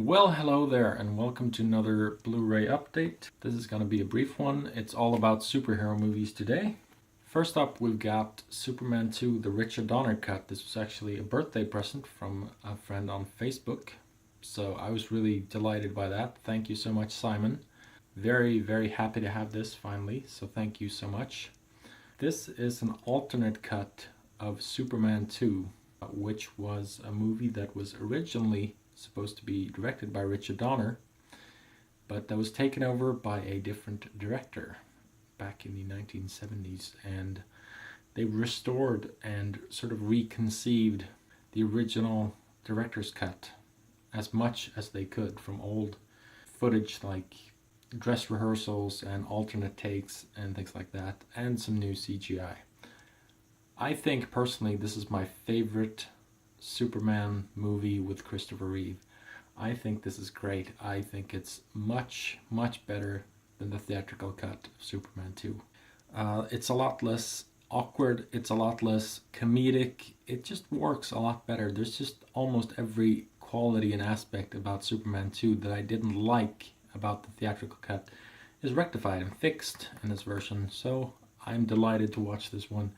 Well, hello there, and welcome to another Blu-ray update. This is going to be a brief one. It's all about superhero movies today. First up, we've got Superman 2, the Richard Donner cut. This was actually a birthday present from a friend on Facebook, so I was really delighted by that. Thank you so much, Simon. Very, very happy to have this finally, so thank you so much. This is an alternate cut of Superman 2, which was a movie that was originally supposed to be directed by Richard Donner, but that was taken over by a different director back in the 1970s, and they restored and sort of reconceived the original director's cut as much as they could from old footage like dress rehearsals and alternate takes and things like that, and some new CGI. I think personally this is my favorite Superman movie with Christopher Reeve. I think this is great. I think it's much, much better than the theatrical cut of Superman 2. It's a lot less awkward, it's a lot less comedic, it just works a lot better. There's just almost every quality and aspect about Superman 2 that I didn't like about the theatrical cut is rectified and fixed in this version, so I'm delighted to watch this one.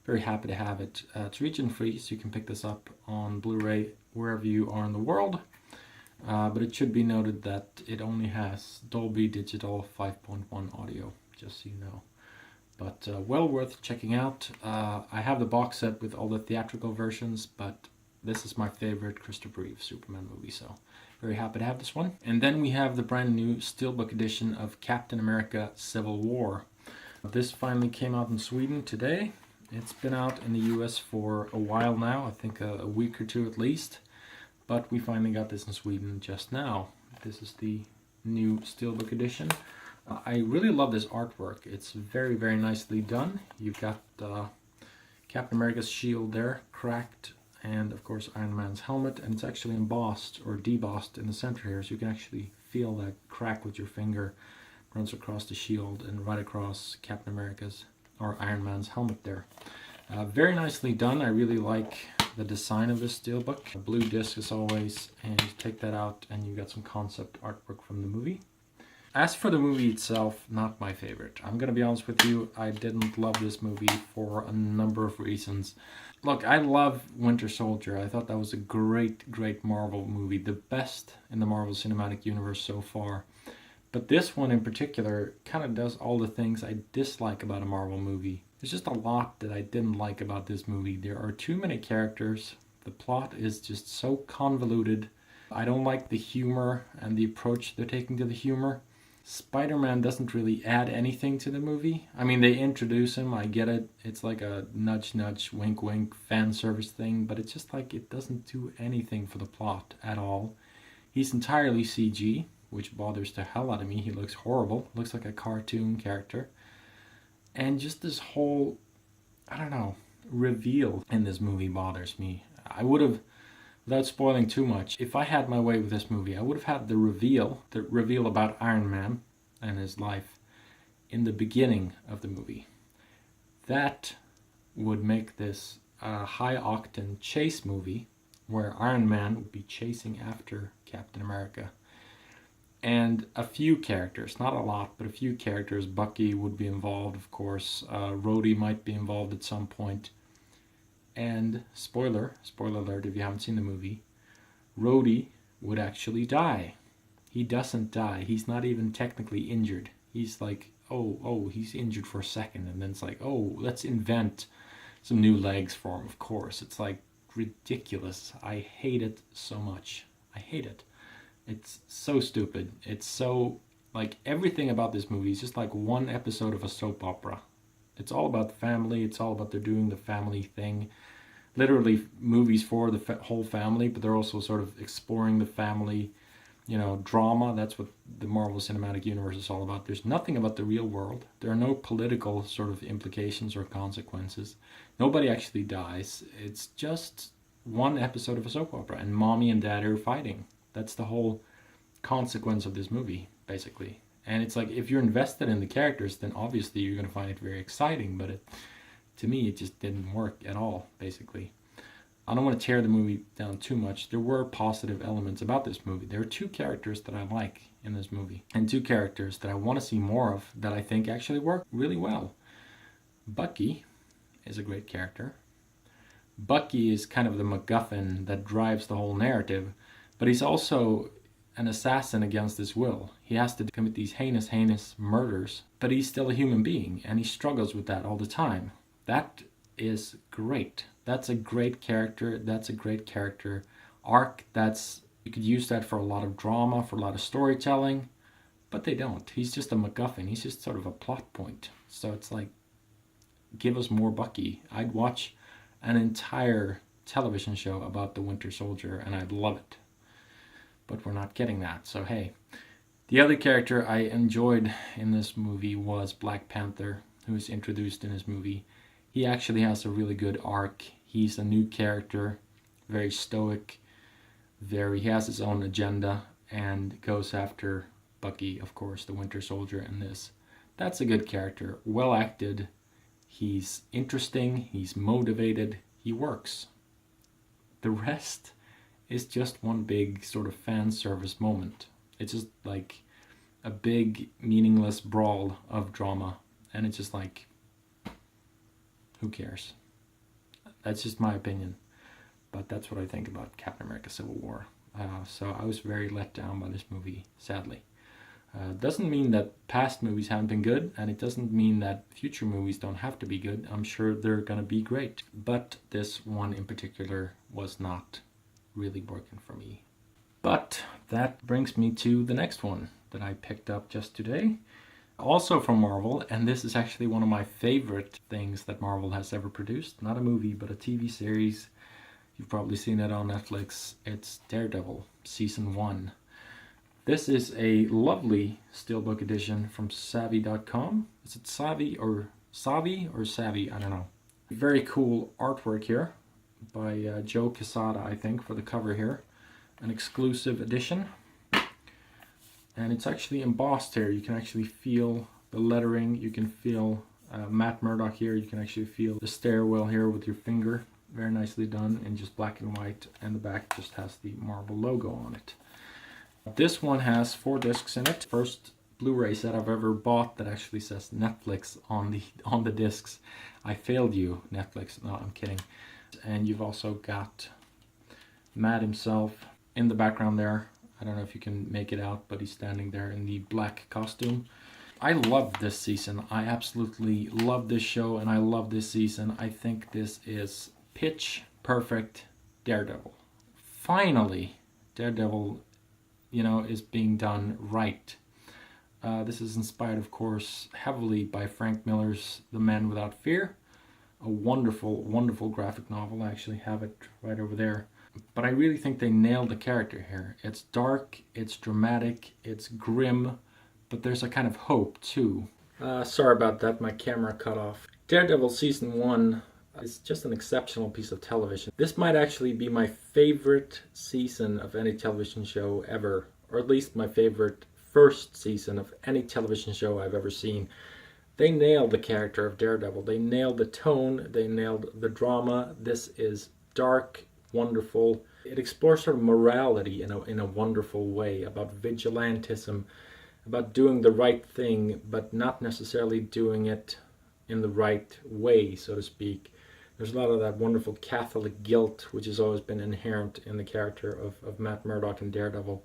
Very happy to have it. It's region free, so you can pick this up on Blu-ray wherever you are in the world. But it should be noted that it only has Dolby Digital 5.1 audio, just so you know. But well worth checking out. I have the box set with all the theatrical versions, but this is my favorite Christopher Reeve Superman movie, so very happy to have this one. And then we have the brand new Steelbook edition of Captain America Civil War. This finally came out in Sweden today. It's been out in the US for a while now, I think a week or two at least, but we finally got this in Sweden just now. This is the new Steelbook edition. I really love this artwork. It's very, very nicely done. You've got Captain America's shield there, cracked, and of course Iron Man's helmet, and it's actually embossed or debossed in the center here, so you can actually feel that crack with your finger. Runs across the shield and right across Captain America's or Iron Man's helmet there. Very nicely done. I really like the design of this Steelbook. A blue disc as always, and you take that out and you got some concept artwork from the movie. As for the movie itself, not my favorite. I'm gonna be honest with you, I didn't love this movie for a number of reasons. Look, I love Winter Soldier. I thought that was a great, great Marvel movie. The best in the Marvel Cinematic Universe so far. But this one in particular kind of does all the things I dislike about a Marvel movie. There's just a lot that I didn't like about this movie. There are too many characters. The plot is just so convoluted. I don't like the humor and the approach they're taking to the humor. Spider-Man doesn't really add anything to the movie. I mean, they introduce him, I get it. It's like a nudge nudge, wink wink fan service thing, but it's just like it doesn't do anything for the plot at all. He's entirely CG, which bothers the hell out of me. He looks horrible, looks like a cartoon character. And just this whole, I don't know, reveal in this movie bothers me. I would have, without spoiling too much, if I had my way with this movie, I would have had the reveal about Iron Man and his life in the beginning of the movie. That would make this a high-octane chase movie where Iron Man would be chasing after Captain America. And a few characters, not a lot, but a few characters. Bucky would be involved, of course. Rhodey might be involved at some point. And spoiler alert if you haven't seen the movie, Rhodey would actually die. He doesn't die. He's not even technically injured. He's like, oh, he's injured for a second. And then it's like, oh, let's invent some new legs for him, of course. It's like ridiculous. I hate it so much. I hate it. It's so stupid. It's so, like, everything about this movie is just like one episode of a soap opera. It's all about the family. It's all about they're doing the family thing. Literally movies for the whole family, but they're also sort of exploring the family, drama. That's what the Marvel Cinematic Universe is all about. There's nothing about the real world. There are no political sort of implications or consequences. Nobody actually dies. It's just one episode of a soap opera, and mommy and dad are fighting. That's the whole consequence of this movie, basically. And it's like, if you're invested in the characters, then obviously you're going to find it very exciting, but to me, it just didn't work at all, basically. I don't want to tear the movie down too much. There were positive elements about this movie. There are two characters that I like in this movie, and two characters that I want to see more of that I think actually work really well. Bucky is a great character. Bucky is kind of the MacGuffin that drives the whole narrative, but he's also an assassin against his will. He has to commit these heinous murders, but he's still a human being, and he struggles with that all the time. That is great. That's a great character. That's a great character arc. You could use that for a lot of drama, for a lot of storytelling, but they don't. He's just a MacGuffin. He's just sort of a plot point. So it's like, give us more Bucky. I'd watch an entire television show about the Winter Soldier, and I'd love it. But we're not getting that, so hey. The other character I enjoyed in this movie was Black Panther, who is introduced in this movie. He actually has a really good arc. He's a new character, very stoic, he has his own agenda, and goes after Bucky, of course, the Winter Soldier in this. That's a good character, well acted. He's interesting, he's motivated, he works. The rest is just one big sort of fan service moment. It's just like a big meaningless brawl of drama, and it's just like, who cares? That's just my opinion, but that's what I think about Captain America Civil War. So I was very let down by this movie, sadly. Doesn't mean that past movies haven't been good, and it doesn't mean that future movies don't have to be good. I'm sure they're gonna be great, but this one in particular was not really working for me. But that brings me to the next one that I picked up just today, also from Marvel, and this is actually one of my favorite things that Marvel has ever produced. Not a movie, but a TV series. You've probably seen it on Netflix. It's Daredevil Season One. This is a lovely Steelbook edition from Zavvi.com. Is it Savvy or Savvy? I don't know. Very cool artwork here by Joe Quesada, I think, for the cover here. An exclusive edition. And it's actually embossed here. You can actually feel the lettering. You can feel Matt Murdock here. You can actually feel the stairwell here with your finger. Very nicely done in just black and white. And the back just has the Marvel logo on it. This one has 4 discs in it. First Blu-ray set I've ever bought that actually says Netflix on the discs. I failed you, Netflix. No, I'm kidding. And you've also got Matt himself in the background there. I don't know if you can make it out, but he's standing there in the black costume. I love this season. I absolutely love this show, and I love this season. I think this is pitch perfect Daredevil. Finally, Daredevil, is being done right. This is inspired, of course, heavily by Frank Miller's The Man Without Fear. A wonderful, wonderful graphic novel. I actually have it right over there. But I really think they nailed the character here. It's dark, it's dramatic, it's grim, but there's a kind of hope too. Sorry about that, my camera cut off. Daredevil Season 1 is just an exceptional piece of television. This might actually be my favorite season of any television show ever, or at least my favorite first season of any television show I've ever seen. They nailed the character of Daredevil. They nailed the tone, they nailed the drama. This is dark, wonderful. It explores sort of morality in a wonderful way, about vigilantism, about doing the right thing, but not necessarily doing it in the right way, so to speak. There's a lot of that wonderful Catholic guilt, which has always been inherent in the character of Matt Murdock and Daredevil.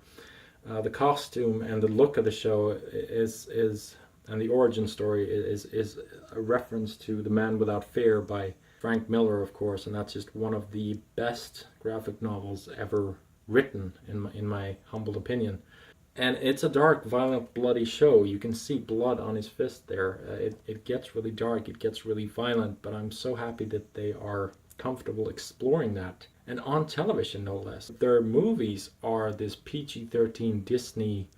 The costume and the look of the show and the origin story is a reference to The Man Without Fear by Frank Miller, of course, and that's just one of the best graphic novels ever written, in my humble opinion. And it's a dark, violent, bloody show. You can see blood on his fist there. It gets really dark, it gets really violent, but I'm so happy that they are comfortable exploring that. And on television, no less. Their movies are this PG-13 Disney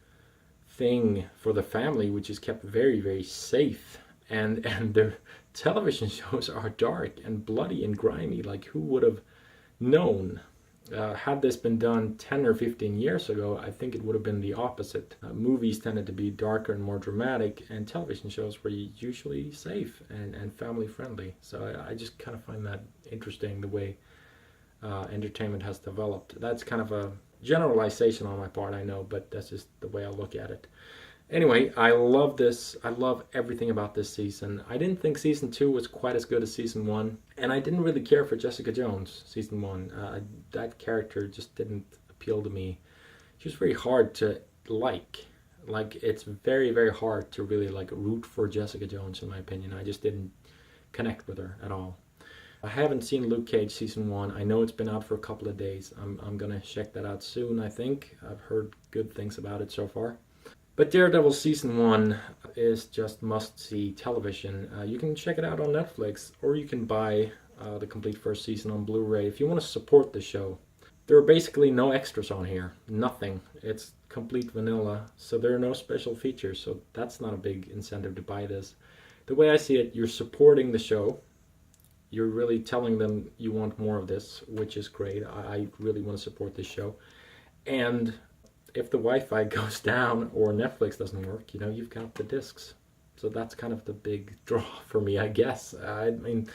thing for the family, which is kept very, very safe. And their television shows are dark and bloody and grimy. Like, who would have known? Had this been done 10 or 15 years ago, I think it would have been the opposite. Movies tended to be darker and more dramatic, and television shows were usually safe and family friendly. So I just kind of find that interesting, the way entertainment has developed. That's kind of a generalization on my part, I know, but that's just the way I look at it. Anyway, I love this. I love everything about this season. I didn't think season 2 was quite as good as season 1, and I didn't really care for Jessica Jones, season 1. That character just didn't appeal to me. She was very hard to like. Like, it's very, very hard to really like root for Jessica Jones, in my opinion. I just didn't connect with her at all. I haven't seen Luke Cage season 1. I know it's been out for a couple of days. I'm gonna check that out soon, I think. I've heard good things about it so far. But Daredevil Season 1 is just must-see television. You can check it out on Netflix, or you can buy the complete first season on Blu-ray if you want to support the show. There are basically no extras on here. Nothing. It's complete vanilla, so there are no special features, so that's not a big incentive to buy this. The way I see it, you're supporting the show. You're really telling them you want more of this, which is great. I really want to support this show. And if the Wi-Fi goes down or Netflix doesn't work, you know, you've got the discs. So that's kind of the big draw for me, I guess. I mean,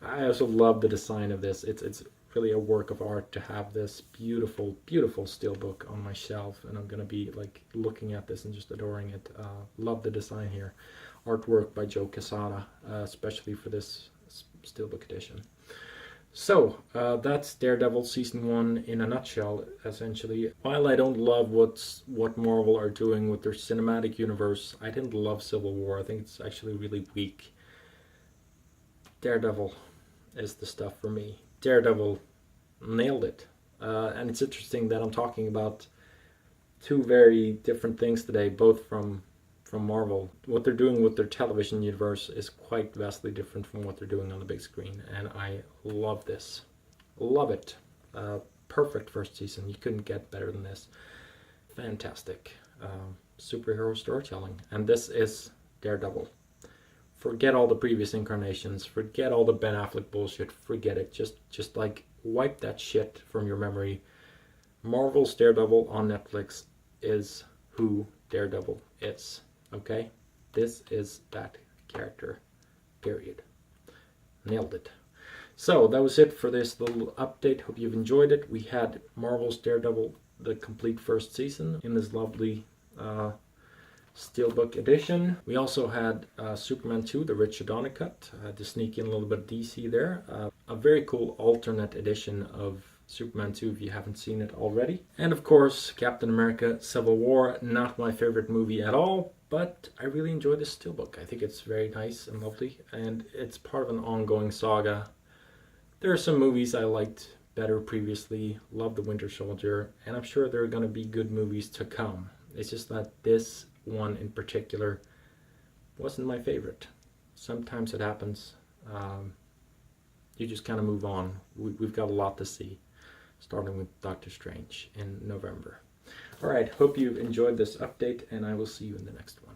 I also love the design of this. It's really a work of art to have this beautiful, beautiful steelbook on my shelf, and I'm gonna be like looking at this and just adoring it. Love the design here. Artwork by Joe Quesada, especially for this steelbook edition. So, that's Daredevil Season 1 in a nutshell, essentially. While I don't love what Marvel are doing with their cinematic universe, I didn't love Civil War. I think it's actually really weak. Daredevil is the stuff for me. Daredevil nailed it. And it's interesting that I'm talking about two very different things today, both from Marvel. What they're doing with their television universe is quite vastly different from what they're doing on the big screen, and I love this. Love it. Perfect first season. You couldn't get better than this. Fantastic. Superhero storytelling. And this is Daredevil. Forget all the previous incarnations. Forget all the Ben Affleck bullshit. Forget it. Just like wipe that shit from your memory. Marvel's Daredevil on Netflix is who Daredevil is. Okay? This is that character. Period. Nailed it. So that was it for this little update. Hope you've enjoyed it. We had Marvel's Daredevil, the complete first season, in this lovely Steelbook edition. We also had Superman 2, the Richard Donner cut, to sneak in a little bit of DC there. A very cool alternate edition of Superman 2 if you haven't seen it already. And of course, Captain America Civil War, not my favorite movie at all, but I really enjoy this Steelbook. I think it's very nice and lovely, and it's part of an ongoing saga. There are some movies I liked better previously, love The Winter Soldier, and I'm sure there are going to be good movies to come. It's just that this one in particular wasn't my favorite. Sometimes it happens. You just kind of move on. We've got a lot to see, starting with Doctor Strange in November. Alright, hope you enjoyed this update, and I will see you in the next one.